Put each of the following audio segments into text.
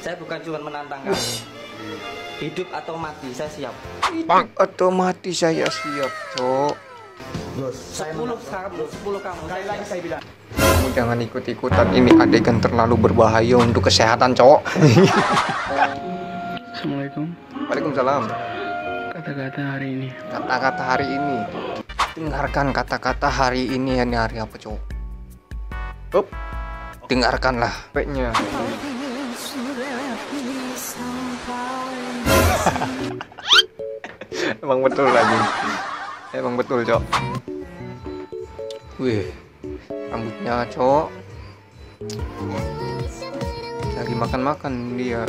Saya bukan cuma menantang kamu. Hidup atau mati, saya siap. Hidup atau mati saya siap, Cok. 10 kamu. Sekali lagi saya bilang. Kamu jangan ikut-ikutan, ini adegan terlalu berbahaya untuk kesehatan, Cok. Assalamualaikum. Waalaikumsalam. Kata-kata hari ini. Kata-kata hari ini. Dengarkan kata-kata hari ini, ini hari apa, Cok? Up. Dengarkanlah baiknya. Emang betul lagi. Emang betul, Cok. Wih, rambutnya, Cok. Lagi makan-makan dia.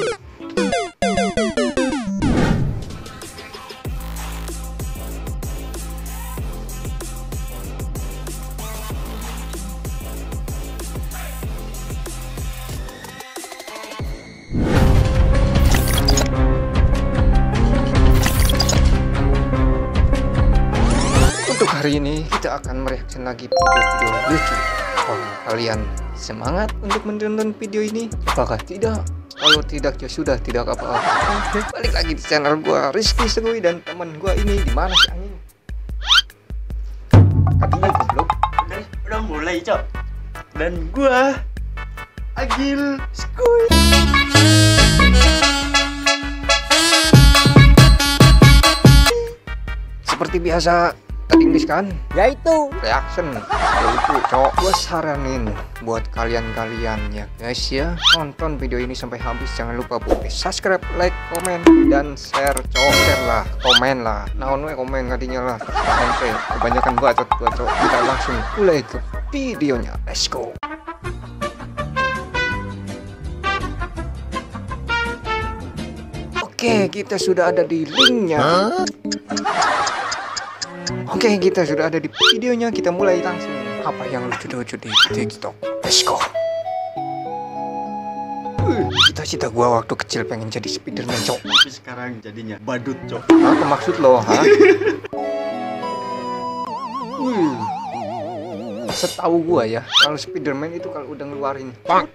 Untuk hari ini kita akan mereaction lagi video-video lucu. Kalau kalian semangat untuk menonton video ini, apakah tidak? Kalau tidak ya sudah, tidak apa-apa. Balik lagi di channel gua Rizky Segui dan teman gua ini di mana sih angin? Tadinya goblok. Udah mulai, Cok. Dan gua Agil Segui. Seperti biasa English kan, yaitu reaction, yaitu Cok. Gue saranin buat kalian-kalian ya guys ya, nonton video ini sampai habis. Jangan lupa buat subscribe, like, komen, dan share. Cok, share lah, komen lah, naon we komen kadinya lah. Nanti kebanyakan bacot. Kita langsung mulai ke videonya, let's go. Oke, kita sudah ada di linknya. Oke, kita sudah ada di videonya. Kita mulai langsung. Apa yang lucu-lucu di TikTok? Let's go. Cita-cita gua waktu kecil pengen jadi Spiderman, Cok. Tapi sekarang jadinya badut, Cok. Apa maksud lo, ha? Setahu gua ya, kalau Spiderman itu kalau udah ngeluarin pang,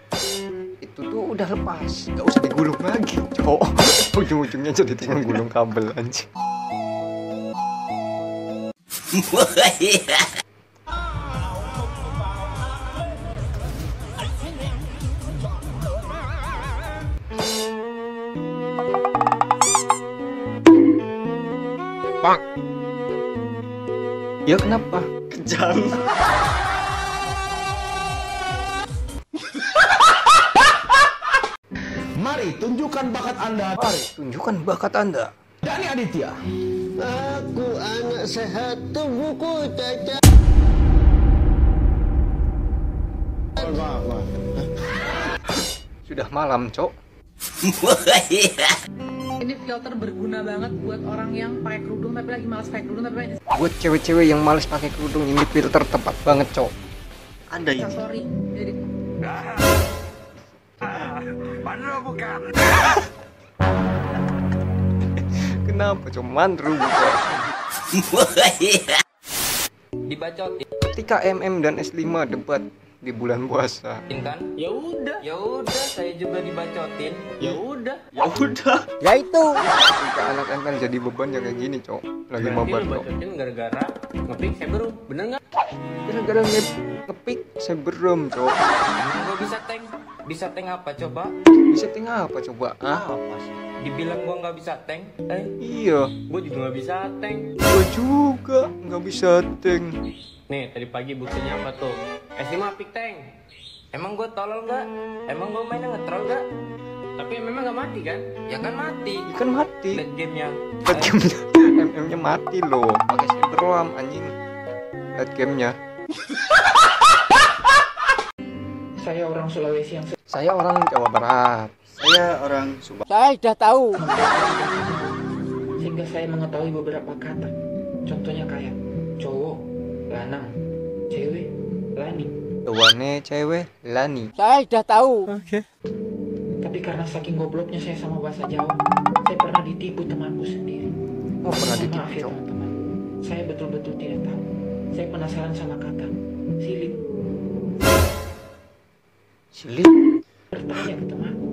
itu tuh udah lepas, nggak usah digulung lagi, Cok. Ujung-ujungnya jadi tinggal gulung kabel anjing. Bang. Ya kenapa? Kejam. mari tunjukkan bakat Anda. Mari tunjukkan bakat Anda. Dani Aditya. Aku anak sehat, tubuhku cacat. Sudah malam, Cok. Ini filter berguna banget buat orang yang pakai kerudung tapi lagi malas pakai kerudung tapi pengen Buat cewek-cewek yang males pakai kerudung, ini filter tepat banget, Cok. Ada ini. sorry. Jadi Kenapa, Cok? Mandru bukan? Dibacotin Ketika MM dan S5 debat di bulan puasa. kan? Ya udah, saya juga dibacotin. Ya udah. Yaitu Ketika anak ML jadi beban ya kayak gini, Cok. Lagi mabar, Cok. Bacotin gara-gara ngepick saya baru. Bener nggak? Gara-gara ngepick saya berem, Cok. Gua bisa tank apa coba? Bisa tinggal apa coba? Ah, Dibilang gua nggak bisa tank, iya. gua juga nggak bisa tank. Gua juga nggak bisa tank. Nih tadi pagi buktinya apa tuh? S5 pick tank. Emang gua tolol nggak? Emang gua mainnya ngetrol nggak? Tapi memang nggak mati kan? Ya kan mati. Kan mati. Lihat gamenya. Lihat gamenya. MM-nya mati loh. Pakai cyberlam anjing. Lihat gamenya. saya orang Sulawesi yang Saya orang Jawa Barat. Saya orang Subang. saya sudah tahu. sehingga saya mengetahui beberapa kata. Contohnya kayak cowok, lanang, cewek, lani. Wane cewek Lani. Saya sudah tahu. Tapi karena saking gobloknya saya sama bahasa Jawa, saya pernah ditipu temanku sendiri. Oh, pernah Maaf ditipu, ya Cok. teman-teman. Saya betul-betul tidak tahu. Saya penasaran sama kata silip. Silit. Bertanya ke temanku.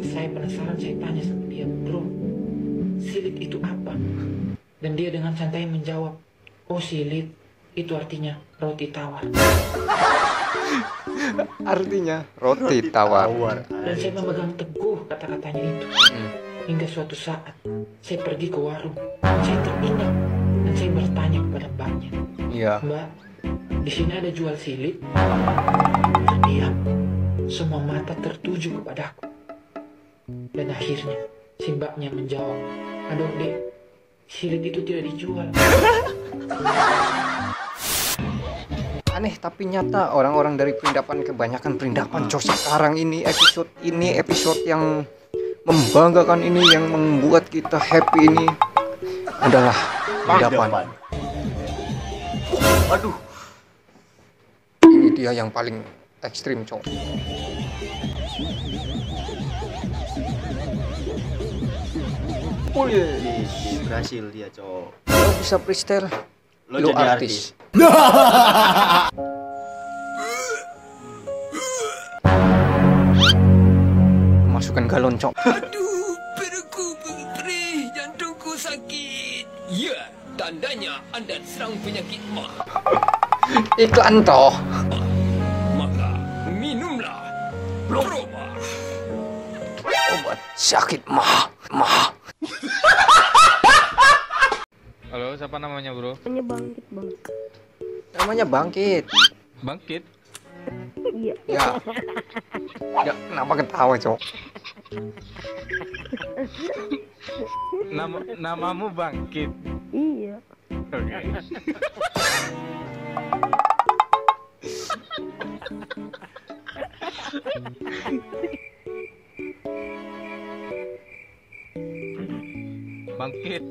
Saya saya penasaran, saya tanya sama dia, bro, silit itu apa? Dan dia dengan santai menjawab, oh silit itu artinya roti tawar. Artinya roti tawar. Dan saya memegang teguh kata-katanya itu. Hingga suatu saat saya pergi ke warung, saya teringat dan saya bertanya kepada mbaknya, Iya. Mbak, di sini ada jual silit? Diam, semua mata tertuju kepadaku. Dan akhirnya si mbaknya menjawab, aduh dek, silit itu tidak dijual. Aneh tapi nyata, orang-orang dari perindapan kebanyakan perindapan cok sekarang ini episode yang membanggakan ini, yang membuat kita happy ini adalah perindapan. Aduh. Ini dia yang paling ekstrim cok. Berhasil dia, cowok. Lo bisa freestyle, Lo lo jadi artis. Masukkan galon cok. Aduh, perutku perih, jantungku sakit. Ya, tandanya Anda serang penyakit mah. Iklan toh. Maka minumlah Proba. Obat sakit mah. Halo, siapa namanya bro? Namanya Bangkit, Bang. Namanya Bangkit. Bangkit. Iya. Ya. Ya, kenapa ketawa cok? Namamu Bangkit. Iya. Oke. Bangkit.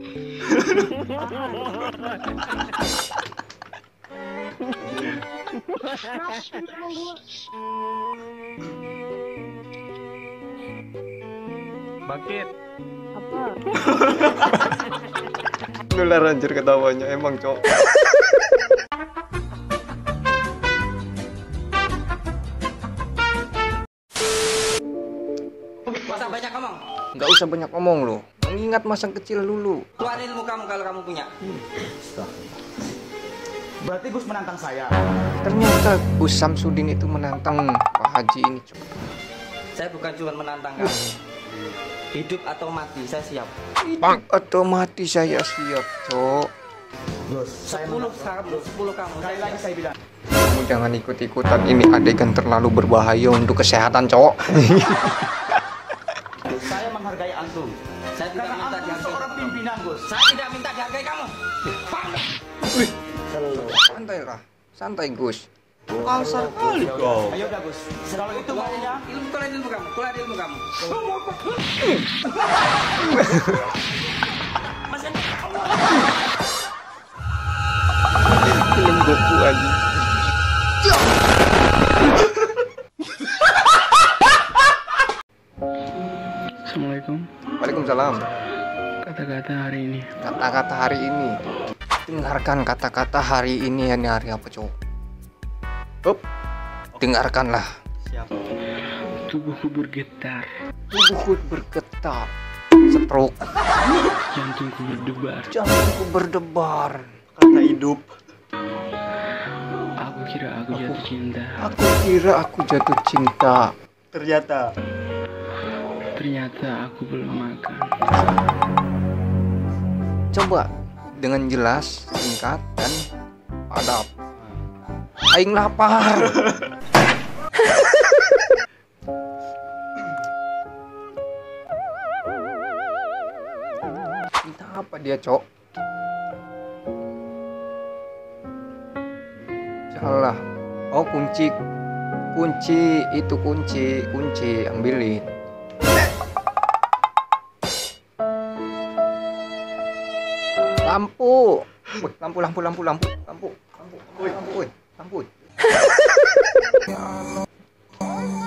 Bangkit. Apa? Nular anjir ketawanya emang cok. Masa banyak ngomong? Nggak usah banyak ngomong lo. Mengingat masa kecil dulu. Keluar ilmu kamu kalau kamu punya. Berarti Gus menantang saya. Ternyata Gus Samsudin itu menantang Pak Haji ini cok. Saya bukan cuma menantang kamu. Hidup atau mati, saya siap. Hidup atau mati saya siap cok. Gus, saya 10 kamu. sekali lagi saya bilang. Kamu jangan ikut-ikutan, ini adegan terlalu berbahaya untuk kesehatan cok. Saya menghargai antum. Saya tidak Karena minta antum dihargai seorang kamu. pimpinan, Gus. Saya tidak minta dihargai kamu. Paham nggak? Santai lah, santai Gus. Kasar kali kau. Ayo udah, Gus. Kalau itu maunya, Keluar ilmu kamu, keluar ilmu kamu. Film Goku aja. Assalamualaikum. Waalaikumsalam. Kata-kata hari ini. Kata-kata hari ini. Dengarkan kata-kata hari ini, ya, ini hari apa cok? Up. Dengarkanlah. Siap. Tubuhku bergetar, Tubuhku bergetar. Stroke. jantungku berdebar. Jantungku berdebar. Karena hidup. Aku kira aku jatuh cinta. Aku kira aku jatuh cinta. Ternyata aku belum makan. Coba dengan jelas, singkat, dan padat. Aing lapar. Entah apa dia cok. Salah. Oh kunci itu kunci ambilin. Lampu. Wih, lampu. Wih, lampu.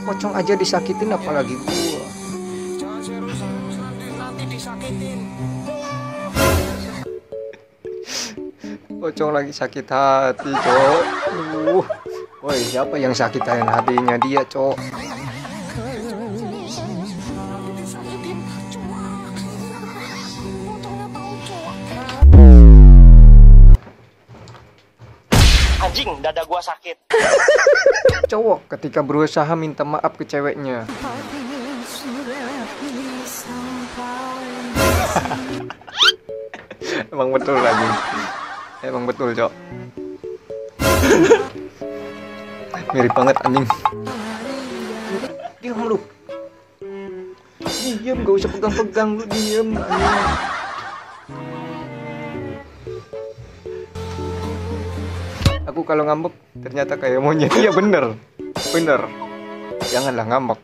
Pocong aja disakitin apalagi gua. Pocong lagi sakit hati, cok. Woi, siapa yang sakitin hatinya dia, cok? Anjing, dada gua sakit. Cowok ketika berusaha minta maaf ke ceweknya. Emang betul lagi. Emang betul, Cok. Mirip banget anjing. Diam lu. Diam, gak usah pegang-pegang lu, diam anjing. Aku kalau ngambek ternyata kayak monyet. Iya bener. Bener. Janganlah ngambek.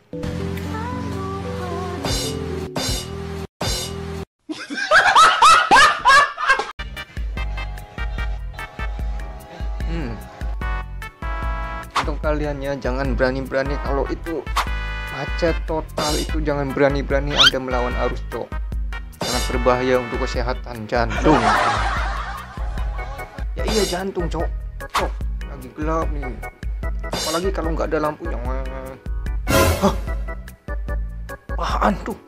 Untuk kalian ya, jangan berani-berani kalau itu macet total, itu jangan berani-berani Anda melawan arus, Cok. Sangat berbahaya untuk kesehatan jantung. Ya iya jantung, Cok. Cok, lagi gelap nih. Apalagi kalau nggak ada lampu yang hah? Apaan tuh?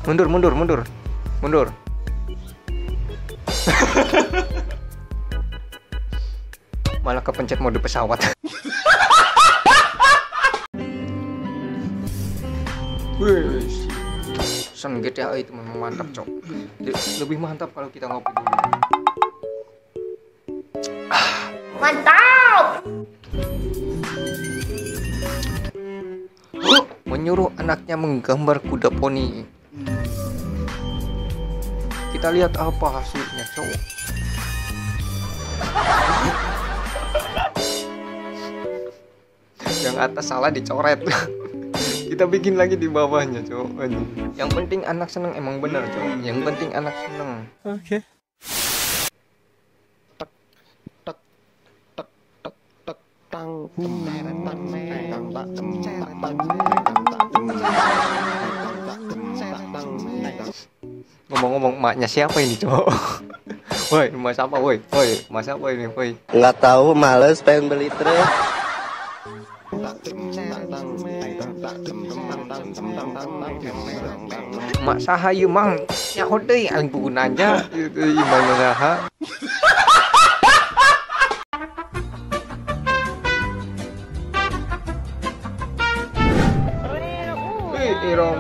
Mundur. Malah kepencet mode pesawat. Wih, Sen GTA itu memang mantap, Cok. Lebih mantap kalau kita ngopi dulu. Mantap. Menyuruh anaknya menggambar kuda poni. Kita lihat apa hasilnya, Cok. Yang atas salah dicoret. Kita bikin lagi di bawahnya, Cok. Yang penting anak seneng, emang bener, Cok. Yang penting anak seneng. Oke. Ngomong-ngomong, emaknya siapa ini, Cok? Woi, mas apa, woi? Woi, mas apa ini, woi? Nggak tahu, males pengen beli truk. Mak saha ieu mang nyaho deui aing pugunanya ieu imang saha. Irong.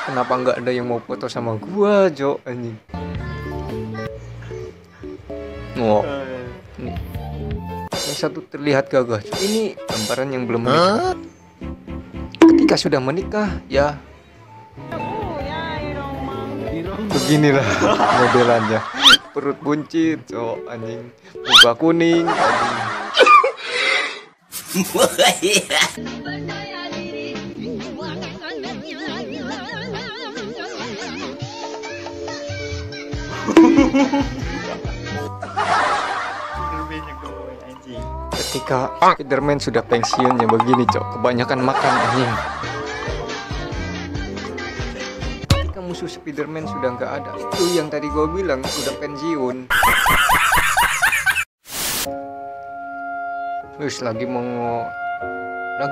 Kenapa nggak ada yang mau foto sama gua, Jo, anjing? Oh. Nih. Yang satu terlihat gagah. Ini gambaran yang belum menikah. Ketika sudah menikah, ya beginilah modelannya. Perut buncit, cok, anjing. Muka kuning, anjing. Ketika Spiderman sudah pensiunnya begini, cok, kebanyakan makan anjing. Ketika musuh Spiderman sudah nggak ada, itu yang tadi gue bilang sudah pensiun. Wis lagi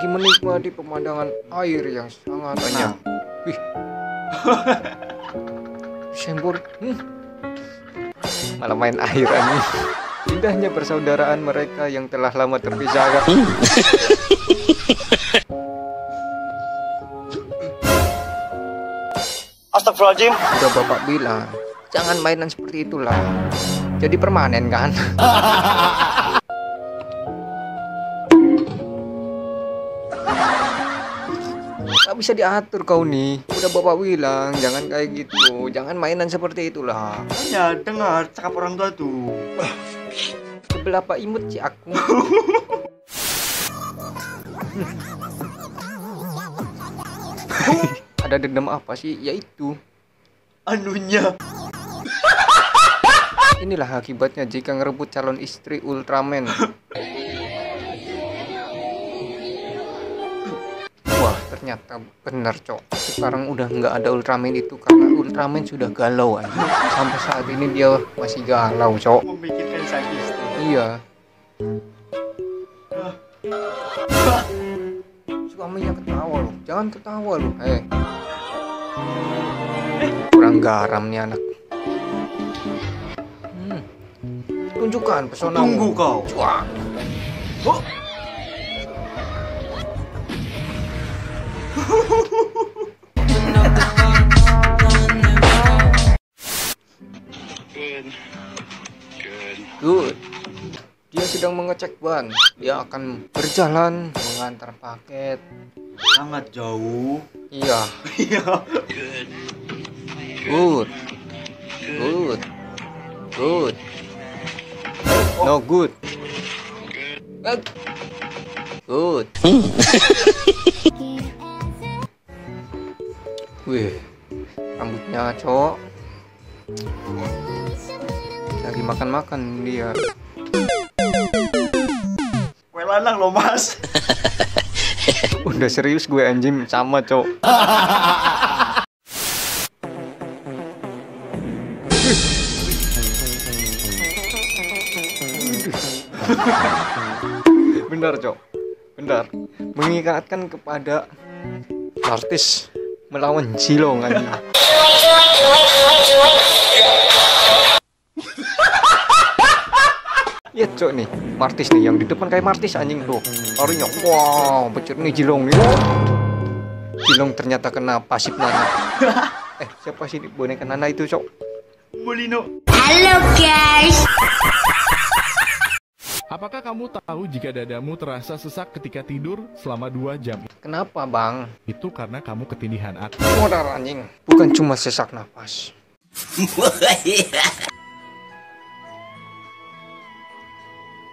menikmati pemandangan air yang sangat banyak. Wih, sembur, malah main air anjing. Indahnya persaudaraan mereka yang telah lama terpisahkan. Astagfirullahaladzim. Udah bapak bilang, jangan mainan seperti itulah. Jadi permanen kan? Gak bisa diatur kau nih. Udah bapak bilang, jangan kayak gitu. Jangan mainan seperti itulah. Ya dengar cakap orang tua tuh. Sebelah Pak imut sih aku. Ada dendam apa sih? Yaitu Anunya. inilah akibatnya jika ngerebut calon istri Ultraman. Wah, ternyata benar, cok. Sekarang udah nggak ada Ultraman itu karena Ultraman sudah galau aja. Sampai saat ini dia masih galau, cok. Memikirkan sang istri. Iya. Suaminya ketawa loh. Jangan ketawa loh. Kurang garam nih anak. Tunjukkan pesona. Tunggu kau. Wah. Oh. Good. Dia sedang mengecek ban. Dia akan berjalan mengantar paket. Sangat jauh. Iya. Iya. Good. Good. Good. No good. Good. Wih, rambutnya cowok. Lagi makan-makan dia. Kue lanang loh mas. Udah serius gue anjing sama cowok. Benar cok, benar. Mengingatkan kepada artis melawan Cilong anjing. Ya cok nih, Martis nih yang di depan kayak Martis anjing tuh. Larinya, wow, becet nih Cilong nih. Cilong ternyata kena pasif Nana. Siapa sih boneka Nana itu cok? Molino. Halo guys. Apakah kamu tahu jika dadamu terasa sesak ketika tidur selama 2 jam? Kenapa bang? Itu karena kamu ketindihan aktif. Modal anjing, bukan cuma sesak nafas.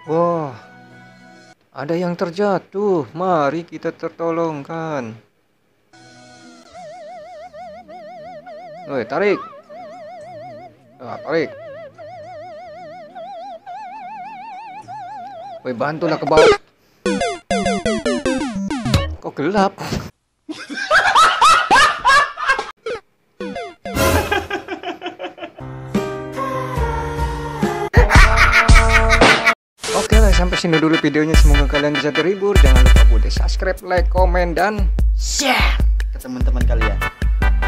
Wah, ada yang terjatuh. Mari kita tertolongkan. Woi, tarik. Nah, tarik. Woi, bantulah ke bawah. Kok gelap? Oke lah, sampai sini dulu videonya. Semoga kalian bisa terhibur. Jangan lupa buat subscribe, like, komen, dan share ke teman-teman kalian.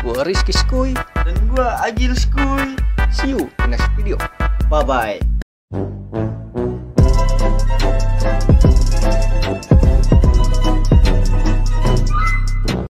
Gua Rizky Skuy. Dan gua Agil Skuy. See you in next video. Bye-bye.